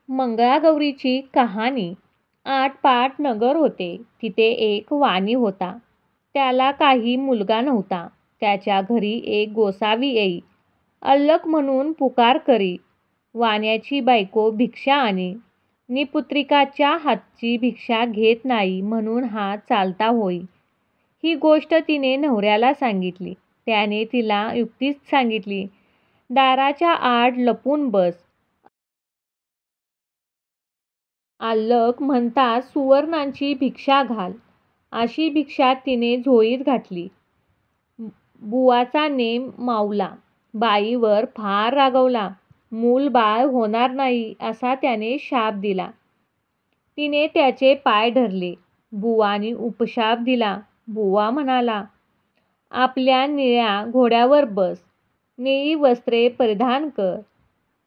मंगळागौरीची कहाणी. आटपाट नगर होते. तिथे एक वाणी होता. त्याला काही मुलगा नव्हता. त्याच्या घरी एक गोसावी येई. अल्लख म्हणून पुकार करी. वाण्याची बायको भिक्षा आणी. निपुत्रिकाच्या हातची भिक्षा घेत नाही म्हणून हा चालता होई. ही गोष्ट तिने नवऱ्याला सांगितली. त्याने तिला युक्ती सांगितली. दाराच्या आड लपून बस. अल्लख म्हणताच सुवर्णांची भिक्षा घाल. अशी भिक्षा तिने झोळीत घातली. बुवाचा नेम मावला. बाईवर फार रागावला. मूल बाळ होणार नाही असा त्याने शाप दिला. तिने त्याचे पाय धरले. बुवानी उपशाप दिला. बुवा म्हणाला, आपल्या निळ्या घोड्यावर बस. निळी वस्त्रे परिधान कर.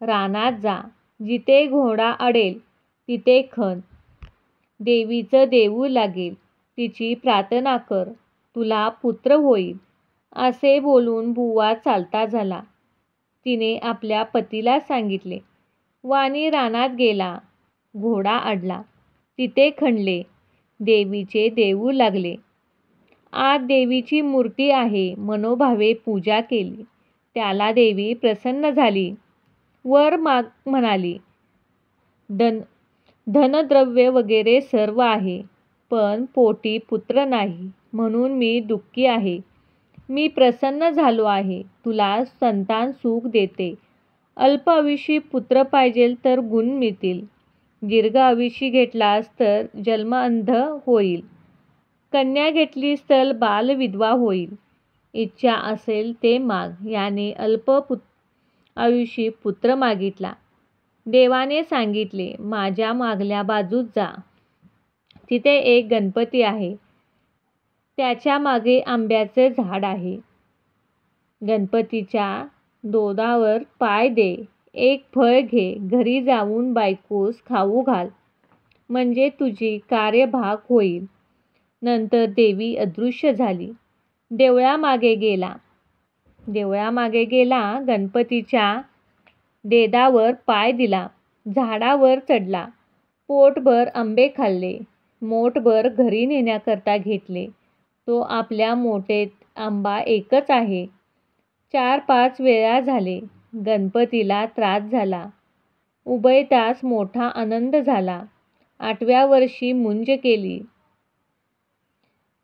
रानात जा. जिथे घोडा अडेल तिथे खण. देवीचं देऊळ लागेल. तिची प्रार्थना कर. तुला पुत्र होईल. असे बोलून बुवा चालता झाला. तिने आपल्या पतीला सांगितले. वाणी रानात गेला. घोडा अडला. तिथे खणले. देवीचे देऊळ लागले. आत देवीची मूर्ती आहे. मनोभावे पूजा केली. त्याला देवी प्रसन्न झाली. वर माग म्हणाली, धनद्रव्य वगैरे सर्व आहे, पण पोटी पुत्र नाही म्हणून मी दुःखी आहे. मी प्रसन्न झालो आहे. तुला संतान सुख देते. अल्प आयुष्य पुत्र पाहिजे तर गुण मिळतील. दीर्घ आयुष्य घेतलास तर जन्म अंध होईल. कन्या घेतलीस तर बाल विधवा होईल. इच्छा असेल ते माग. याने अल्प आयुष्य पुत्र मागितला. देवाने सांगितले, माझ्या मागल्या बाजूस जा. तिथे एक गणपती आहे. त्याच्या मागे आंब्याचे झाड आहे. गणपतीच्या दोदावर पाय दे. एक फळ घे. घरी जाऊन बायकोस खाऊ घाल. म्हणजे तुझी कार्यभाग होईल. नंतर देवी अदृश्य झाली. देवळामागे गेला. गणपतीच्या देदावर पाय दिला. झाडावर चढला. पोटभर आंबे खाल्ले. मोठभर घरी नेण्याकरता घेतले. तो आपल्या मोठेत आंबा एकच आहे. 4-5 वेळा झाले. गणपतीला त्रास झाला. उभयतास मोठा आनंद झाला. 8व्या वर्षी मुंज केली.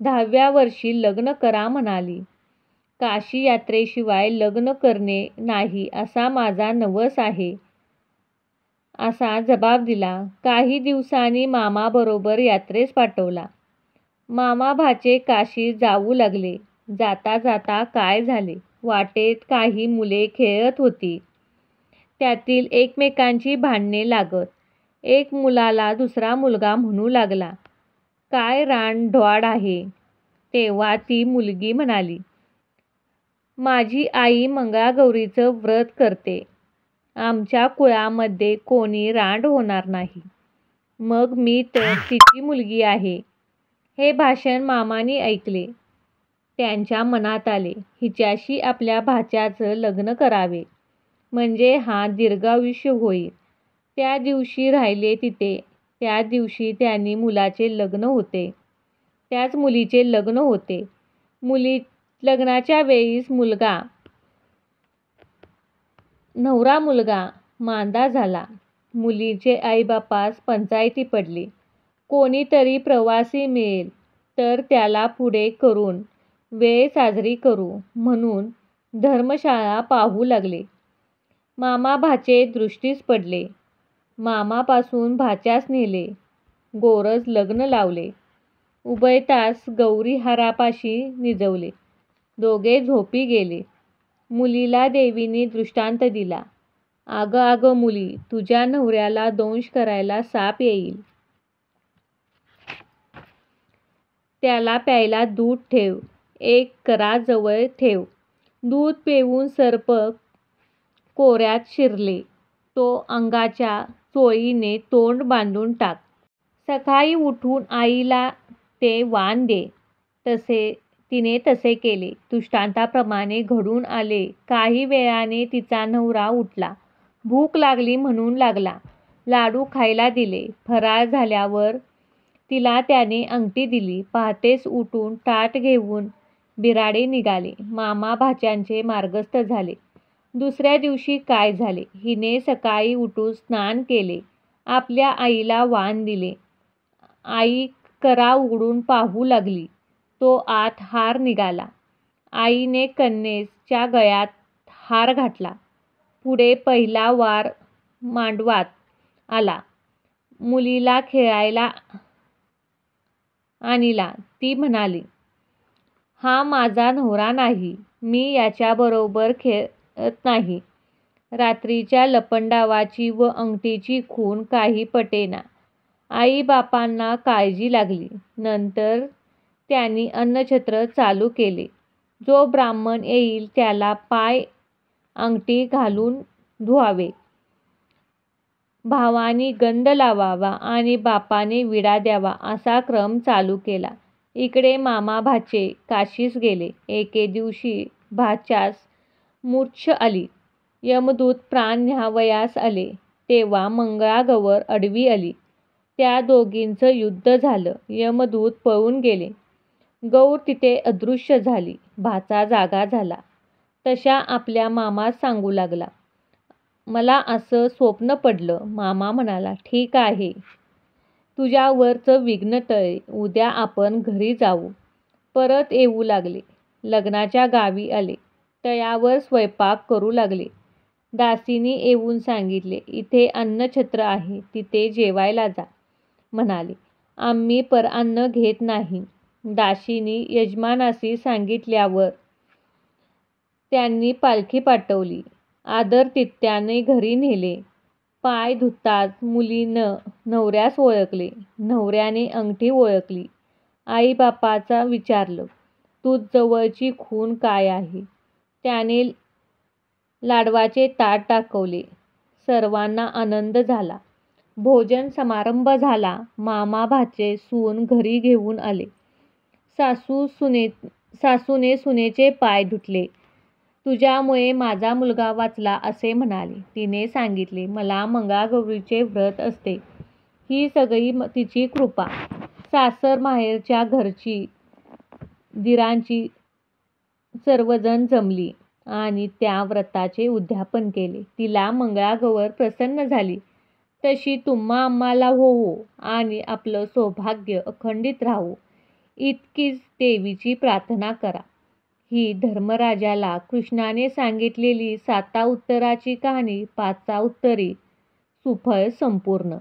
10व्या वर्षी लग्न करा म्हणाली. काशी यात्रेशिवाय लग्न करणे नाही असा माझा नवस आहे असा जबाब दिला. काही दिवसांनी मामाबरोबर यात्रेस पाठवला. मामा भाचे काशीत जाऊ लागले. जाता जाता काय झाले. वाटेत काही मुले खेळत होती. त्यातील एकमेकांची भांडणे लागत. एक मुलाला दुसरा मुलगा म्हणू लागला, काय रानड्वाड आहे. तेव्हा ती मुलगी म्हणाली, माझी आई मंगळागौरीचं व्रत करते. आमच्या कुळामध्ये कोणी रांड होणार नाही. मग मी तर तिची मुलगी आहे. हे भाषण मामाने ऐकले. त्यांच्या मनात आले, हिच्याशी आपल्या भाच्याचं लग्न करावे. म्हणजे हा दीर्घायुष्य होईल. त्या दिवशी राहिले तिथे. त्या दिवशी त्यांनी मुलाचे लग्न होते. त्याच मुलीचे लग्न होते. लग्नाच्या वेळीस नवरा मुलगा मांदा झाला. मुलीचे आईबापास पंचायती पडली. कोणीतरी प्रवासी मिळेल तर त्याला पुढे करून वेळ साजरी करू म्हणून धर्मशाळा पाहू लागले. मामा भाचे दृष्टीस पडले. मामापासून भाच्यास नेले. गोरज लग्न लावले. उभयतास गौरीहारापाशी निजवले. दोघे झोपी गेले. मुलीला देवीने दृष्टांत दिला. अगं मुली, तुझ्या नवऱ्याला दंश करायला साप येईल. त्याला प्यायला दूध ठेव. एक कराजवळ ठेव. दूध पिऊन सर्प कोऱ्यात शिरले. तो अंगाच्या चोळीने तोंड बांधून टाक. सकाळी उठून आईला ते वाण दे. तिने तसे केले. दृष्टांताप्रमाणे घडून आले. काही वेळाने तिचा नवरा उठला. भूक लागली म्हणू लागला. लाडू खायला दिले. फराळ झाल्यावर तिला त्याने अंगठी दिली. पहाटेच उठून ताट घेऊन बिराडे निघाले. मामा भाच्यांचे मार्गस्थ झाले. दुसऱ्या दिवशी काय झाले? हिने सकाळी उठून स्नान केले. आपल्या आईला वाण दिले. आई करा उघडून पाहू लागली. तो आत हार निघाला. आईने कन्येच्या गळ्यात हार घातला. पुढे पहिला वार मांडवात आला. मुलीला खेळायला आणिला. ती म्हणाली, हा माझा नवरा नाही. मी याच्याबरोबर खेळत नाही. रात्रीच्या लपंडावाची व अंगठीची खूण काही पटेना. आई-बापांना काळजी लागली. नंतर त्यांनी अन्नछत्र चालू केले. जो ब्राह्मण येईल त्याला पाय अंगठी घालून धुवावे. भावानी गंध लावावा आणि बापाने विडा द्यावा असा क्रम चालू केला. इकडे मामा भाचे काशीस गेले. एके दिवशी भाच्यास मूर्छा आली. यमदूत प्राण न्यावयास आले तेव्हा मंगळागौर आडवी आली. त्या दोघींचं युद्ध झालं. यमदूत पळून गेले. गौर तिथे अदृश्य झाली. भाचा जागा झाला. तशा आपल्या मामास सांगू लागला, मला असं स्वप्न पडलं. मामा म्हणाला, ठीक आहे. तुझ्यावरचं विघ्न टळले. उद्या आपण घरी जाऊ. परत येऊ लागले. लग्नाच्या गावी आले. तयावर स्वयंपाक करू लागले. दासीनी येऊन सांगितले, इथे अन्नछत्र आहे. तिथे जेवायला जा. म्हणाले, आम्ही परान्न घेत नाही. दासीनी यजमानासी सांगितल्यावर त्यांनी पालखी पाठवली. आदरातिथ्याने घरी नेले. पाय धुताच मुलीनं नवऱ्यास ओळखले. नवऱ्याने अंगठी ओळखली. आई-बापाचा विचारलं, तूझ जवळची खूण काय आहे? त्याने लाडवाचे ताट दाखवले. सर्वांना आनंद झाला. भोजन समारंभ झाला. मामा भाचे सून घरी घेऊन आले. सासूने सुनेचे पाय धुतले. तुझ्यामुळे माझा मुलगा वाचला असे म्हणाले. तिने सांगितले, मला मंगळागौरीचे व्रत असते. ही सगळी तिची कृपा. सासर माहेरच्या घरची दिरांची सर्वजण जमली आणि त्या व्रताचे उद्यापन केले. तिला मंगळागौर प्रसन्न झाली. तशी तुम्हा आम्हाला होवो आणि आपलं सौभाग्य अखंडित राहो इतकीच देवीची प्रार्थना करा. ही धर्मराजाला कृष्णाने सांगितलेली 7 उत्तराची कहाणी 5 उत्तरी सुफळ संपूर्ण.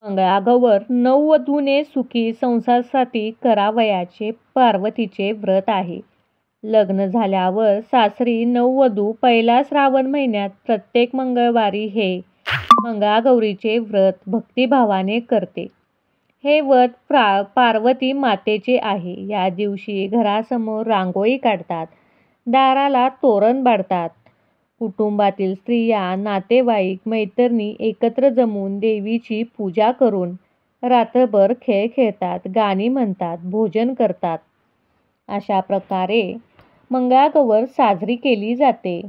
मंगळागौर नववधूने सुखी संसारासाठी करावयाचे पार्वतीचे व्रत आहे. लग्न झाल्यावर सासरी नववधू पहिल्या श्रावण महिन्यात प्रत्येक मंगळवारी हे मंगळागौरीचे व्रत भक्तिभावाने करते. हे व्रत पार्वती मातेचे आहे. या दिवशी घरासमोर रांगोळी काढतात. दाराला तोरण बांधतात. कुटुंबातील स्त्रिया, नातेवाईक, मैत्रिणी एकत्र जमून देवीची पूजा करून रात्रभर खेळ खेळतात, गाणी म्हणतात, भोजन करतात. अशा प्रकारे मंगळागौर साजरी केली जाते.